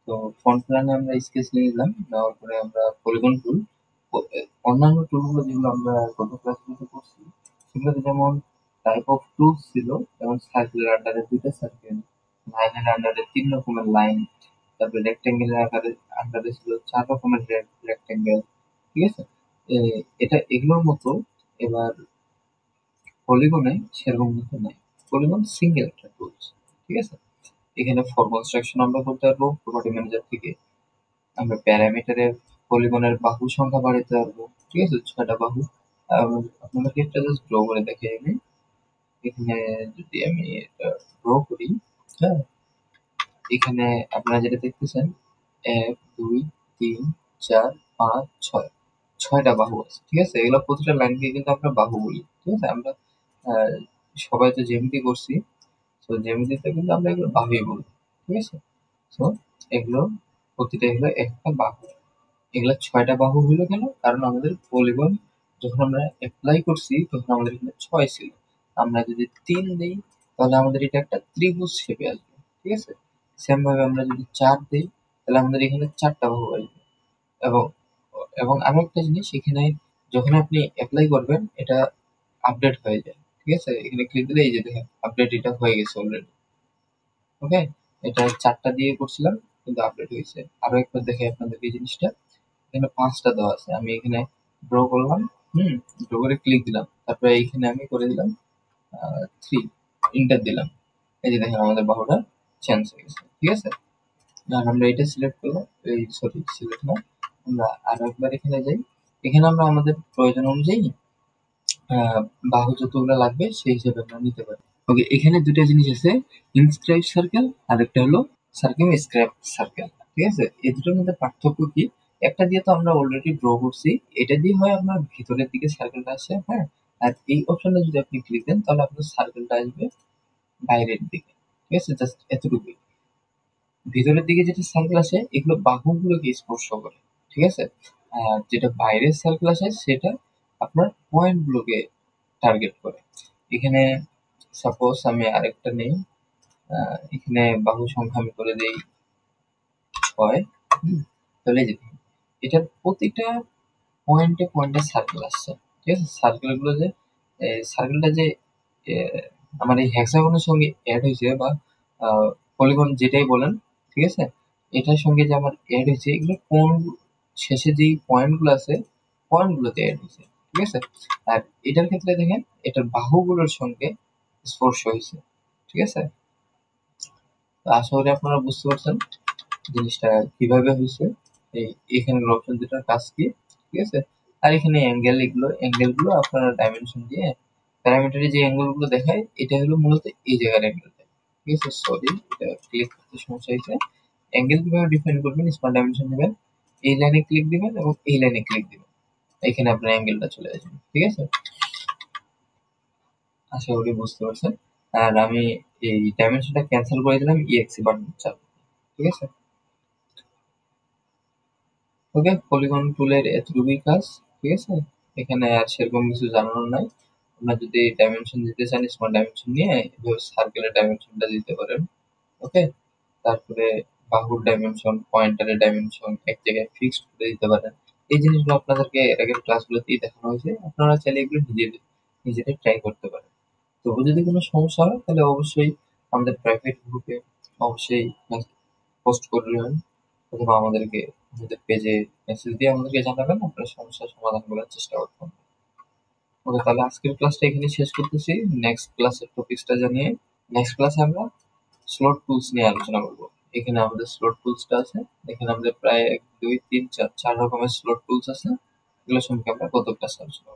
তো ফ্রন্ট প্ল্যানে আমরা স্কেচ নিয়ে নিলাম, নেওয়ার পরে আমরা পলিগন টুল, অন্যান্য টুলগুলো যেগুলো আমরা গত ক্লাসগুলোতে করছি সেগুলোতে যেমন টাইপ অফ টুলস ছিল, যেমন সার্কেলের আন্ডারে 2টা সার্কেল, লাইনের আন্ডারে 3 রকমের লাইন, তারপরে রেক্টেঙ্গেলের আকারে আন্ডারে ছিল 4 রকমের রেক্টেঙ্গেল। ঠিক আছে? এটা এগুলোর মতো এবার পলিগনে সেরকম কিন্তু নাই। পলিগন সিঙ্গেল একটা টুলস। ঠিক আছে? এখানে ফর কনস্ট্রাকশন আমরা করতে পারবো প্রপার্টি ম্যানেজার থেকে। আমরা প্যারামিটারের পলিগনের বাহু সংখ্যা বাড়াতে পারবো। ঠিক আছে? 6টা বাহু। আপনাদেরকে একটা জাস্ট ড্র করে দেখাই আমি। এখানে যদি আমি এটা ড্র করি, হ্যাঁ, এখানে আপনারা যেটা দেখতেছেন 1 2 3 4 5 6, 6টা বাহু আছে। ঠিক আছে? এগুলো প্রতিটা লাইনকে কিন্তু আমরা বাহু বলি। ঠিক আছে? আমরা আহ, সবাই তো জ্যামিতি করছি, তো জ্যামিতিতে কিন্তু আমরা এগুলো বাহুই বলি। ঠিক আছে? তো এগুলো প্রতিটা হলো একটা বাহু। এগুলা 6টা বাহু হলো কেন? কারণ আমাদের পলিগন যখন আমরা অ্যাপ্লাই করছি তখন আমাদের এখানে 6 ছিল। আমরা যদি 3 দিই তাহলে আমাদের এটা একটা ত্রিভুজ শেপে আসবে। ঠিক আছে? সেম ভাবে আমরা যদি 4 দিই তাহলে আমাদের এখানে 4টা বাহু আসবে। এবং এবং আরো একটা জিনিস, এখানে যখন আপনি অ্যাপ্লাই করবেন এটা আপডেট হয়ে যায়। ঠিক আছে? এখানে ক্লিক দিলে এই যে দেখেন আপডেট এটা হয়ে গেছে অলরেডি। ওকে, এটা 4টা দিয়ে করছিলাম কিন্তু আপডেট হয়েছে। আরো একবার দেখে আপনাদের এই জিনিসটা, এখানে 5টা দেওয়া আছে, আমি এখানে ড্র করলাম। ড্র করে ক্লিক দিলাম, তারপরে এইখানে আমি করে দিলাম 3, ইন্টার দিলাম। এই যে দেখেন আমাদের বাহুটা চেঞ্জ হয়ে গেছে। ঠিক আছে? আর আমরা এটা সিলেক্ট করলাম, এই সরি সিলেক্ট না, আমরা আরো একবার এখানে যাই। এখানে আমরা আমাদের প্রয়োজন অনুযায়ী আহ, বাহু যতগুলো লাগবে সেই হিসেবে আমরা নিতে পারি। ওকে, এখানে দুটো জিনিস আছে, ইনস্ক্রাইব সার্কেল আর একটা হলো সার্কেল স্ক্র্যাপ সার্কেল। ঠিক আছে? এই দুটোর মধ্যে পার্থক্য কি? একটা দিয়ে তো আমরা অলরেডি ড্র করছি, এটা দিয়ে হয় আপনার ভিতরের দিকে সার্কেলটা আসে, হ্যাঁ, আর এই অপশনটা যদি আপনি ক্লিক দেন তাহলে আপনার সার্কেলটা আসবে বাইরের দিকে। ঠিক আছে? জাস্ট এতটুকুই। ভিতরের দিকে যেটা সার্কেল আসে এগুলো বাহুগুলোকে স্পর্শ করে। ঠিক আছে? আর যেটা বাইরের সার্কেল আসে সেটা আপনার পয়েন্ট গুলোকে টার্গেট করে। এখানে সাপোজ আমি আরেকটা নেই, এখানে বাহু সংখ্যা আমি করে দেই 6। তাহলে এই যে দেখুন, এটার প্রতিটা পয়েন্টে পয়েন্টে সার্কেল আসছে। ঠিক আছে? সার্কেল গুলো যে সার্কেলটা যে আহ, আমার এই হেক্সাগনের সঙ্গে অ্যাড হয়েছে বা পলিগন যেটাই বলেন, ঠিক আছে, এটার সঙ্গে যে আমার অ্যাড হয়েছে এগুলো কোন শেষে যেই পয়েন্ট গুলো আছে পয়েন্ট গুলোতে অ্যাড হয়েছে। ঠিক আছে? আর এটার ক্ষেত্রে দেখেন এটার বাহুগুলোর সঙ্গে স্পর্শ হয়েছে। ঠিক আছে? তো আশা করি আপনারা বুঝতে পারছেন জিনিসটা কিভাবে হয়েছে। এই এখানে অপশন দুটার কাজ কি। ঠিক আছে? আর এখানে অ্যাঙ্গেল গুলো আপনারা ডাইমেনশন দিয়ে প্যারামিটারে যে অ্যাঙ্গেল গুলো দেখায় এটা হলো মূলত এই জায়গার অ্যাঙ্গেলটা। ঠিক আছে? সরি, এটা ক্লিক করতে সমস্যা হয়েছে। অ্যাঙ্গেল কিভাবে ডিফাইন করবেন? স্মার্ট ডাইমেনশন নেবেন, এই লাইনে ক্লিক দিবেন এবং এই লাইনে ক্লিক দিবেন, এখানে আপনার অ্যাঙ্গেলটা চলে আসবে। ঠিক আছে? আশা করি বুঝতে পারছেন। আর আমি এই ডাইমেনশনটা ক্যান্সেল করে দিলাম ইএক্সি বাটন চাপ। ঠিক আছে? ওকে, পলিগন টুলের এতটুকুই কাজ। ঠিক আছে? এখানে আর সেরকম কিছু জানানোর নাই। আপনার যদি ডাইমেনশন দিতে চান স্মল ডাইমেনশন নিয়ে এভাবে সার্কেলের ডাইমেনশনটা দিতে পারেন। ওকে, তারপরে বাহুর ডাইমেনশন, পয়েন্টারের ডাইমেনশন এক জায়গায় ফিক্সড করে দিতে পারেন। এই জিনিসগুলো আপনাদেরকে এর আগের ক্লাসগুলোতেই দেখানো হয়েছে, আপনারা চাইলে এগুলো নিজেরাই ট্রাই করতে পারেন। তবু যদি কোনো সমস্যা হয় তাহলে অবশ্যই আমাদের প্রাইভেট গ্রুপে অবশ্যই পোস্ট করবেন, অথবা আমাদের পেজে মেসেজ দিয়ে আমাদেরকে জানাবেন, আপনার সমস্যার সমাধান করার চেষ্টা করবেন। ওকে, তাহলে আজকের ক্লাসটা এখানে শেষ করতেছি। নেক্সট ক্লাসের টপিকসটা জানিয়ে নেক্সট ক্লাসে আমরা স্লট টুলস নিয়ে আলোচনা করব। এখানে আমাদের স্লট টুলসটা আছে, এখানে আমাদের প্রায় 1 2 3 4 4 রকমের স্লট টুলস আছে। এগুলো সম্পর্কে আমরা গত ক্লাসে আলোচনা করবো।